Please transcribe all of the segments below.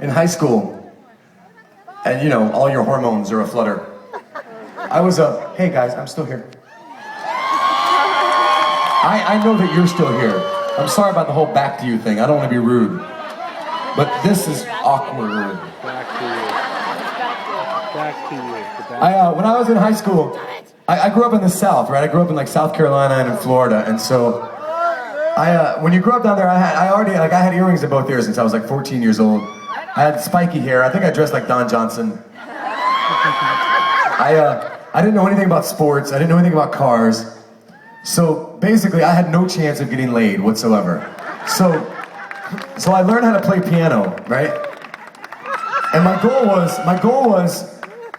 in high school, and you know, all your hormones are a flutter, I was hey guys, I'm still here. I know that you're still here. I'm sorry about the whole back to you thing. I don't want to be rude. But this is awkward. Back to you. Back to you. When I was in high school, I grew up in the South, right? I grew up in like South Carolina and in Florida, and so when you grew up down there, I had earrings in both ears since I was like 14 years old. I had spiky hair. I think I dressed like Don Johnson. I didn't know anything about sports. I didn't know anything about cars. So basically, I had no chance of getting laid whatsoever. So I learned how to play piano, right? And my goal was,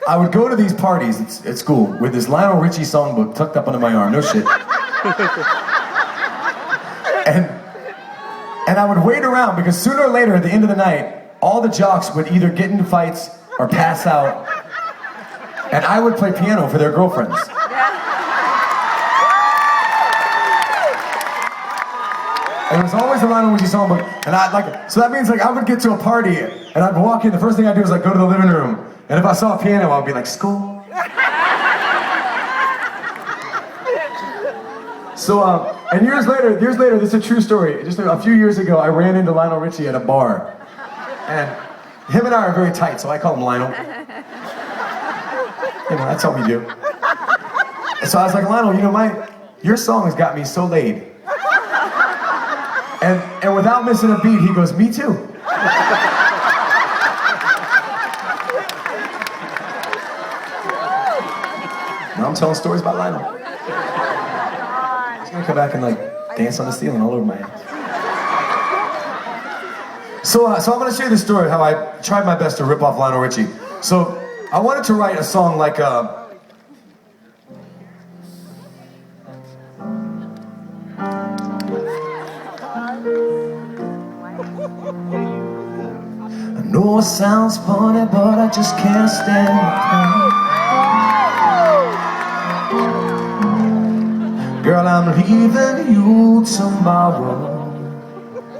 I would go to these parties at school with this Lionel Richie songbook tucked up under my arm, no shit. And I would wait around because sooner or later at the end of the night, all the jocks would either get into fights or pass out, and I would play piano for their girlfriends. And it was always a Lionel Richie songbook, and so that means like I would get to a party and I'd walk in. The first thing I'd do is like go to the living room, and if I saw a piano, I'd be like, school. So and years later, this is a true story. Just a few years ago, I ran into Lionel Richie at a bar, and him and I are very tight, so I call him Lionel. You know, that's how we do. And so I was like, Lionel, you know, your song has got me so laid. And without missing a beat, he goes, me too. Now I'm telling stories about Lionel. He's gonna come back and like dance on the ceiling all over my ass. So I'm gonna share this story how I tried my best to rip off Lionel Richie. So I wanted to write a song like I know it sounds funny, but I just can't stand the pain. Girl, I'm leaving you tomorrow.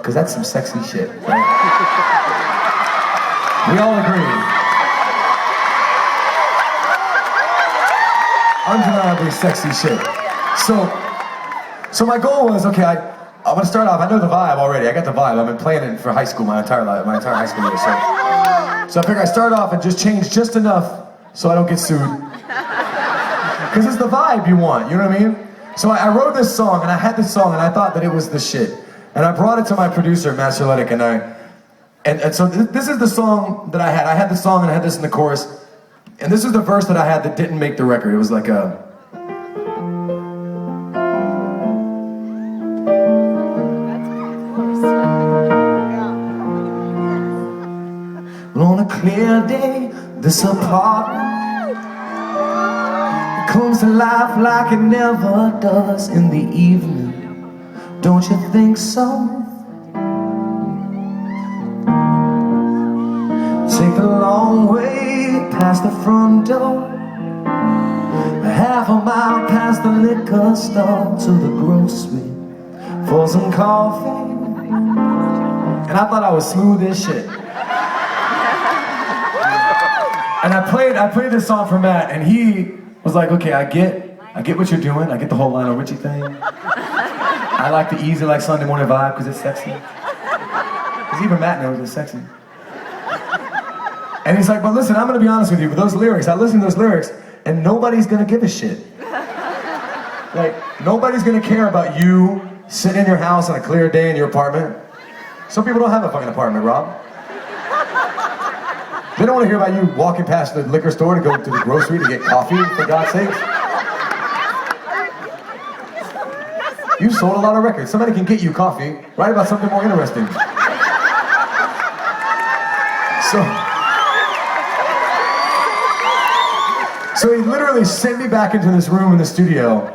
Cause that's some sexy shit, right? We all agree. Undeniably sexy shit. So my goal was, okay, I'm gonna start off, I know the vibe already, I got the vibe, I've been playing it for high school my entire high school year, so I figure I start off and just change just enough so I don't get sued. Cause it's the vibe you want, you know what I mean? So I wrote this song, and I had this song, and I thought that it was the shit. And I brought it to my producer, Master Letic, and so this is the song that I had. I had the song, and I had this in the chorus, and this is the verse that I had that didn't make the record. It was like a... On a clear day, this apartment comes to life like it never does in the evening. Don't you think so? Take the long way past the front door, half a mile past the liquor store to the grocery for some coffee. And I thought I was smooth as shit. And I played this song for Matt, and he was like, okay, I get what you're doing. I get the whole Lionel Richie thing. I like the easy, like Sunday morning vibe because it's sexy. Because even Matt knows it's sexy. And he's like, but listen, I'm going to be honest with you. With those lyrics, I listen to those lyrics, and nobody's going to give a shit. Like, nobody's going to care about you sitting in your house on a clear day in your apartment. Some people don't have a fucking apartment, Rob. They don't want to hear about you walking past the liquor store to go to the grocery to get coffee, for God's sake. You sold a lot of records. Somebody can get you coffee. Write about something more interesting. So he literally sent me back into this room in the studio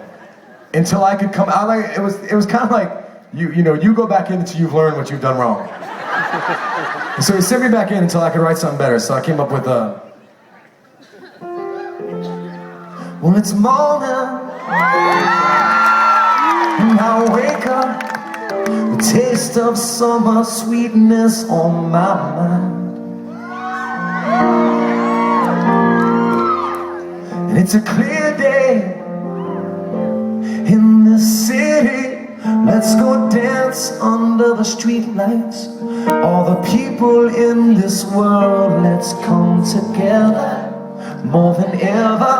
until I could come out. Like, it was kind of like you go back in until you've learned what you've done wrong. And so he sent me back in until I could write something better. So I came up with well, it's morning, and I wake up, the taste of summer sweetness on my mind. It's a clear day in the city. Let's go dance under the street lights. All the people in this world, let's come together more than ever.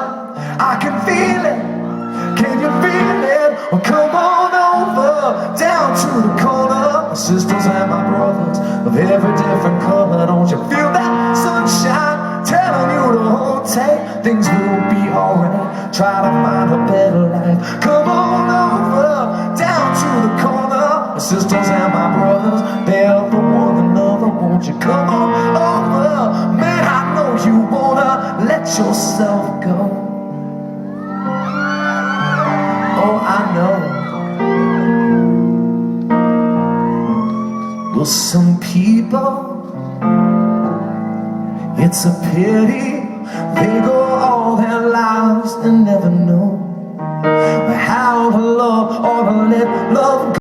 I can feel it. Can you feel it? Well, come on over down to the corner. My sisters and my brothers of every different color. Don't you feel that sunshine telling you to hold tight? Things will be alright. Try to find a better life. Come on over down to the corner. My sisters and my brothers, they're for one another. Won't you come on over? Man, I know you wanna let yourself go. Oh, I know. Well, some people, it's a pity they go all their lives and never know how to love or to let love go.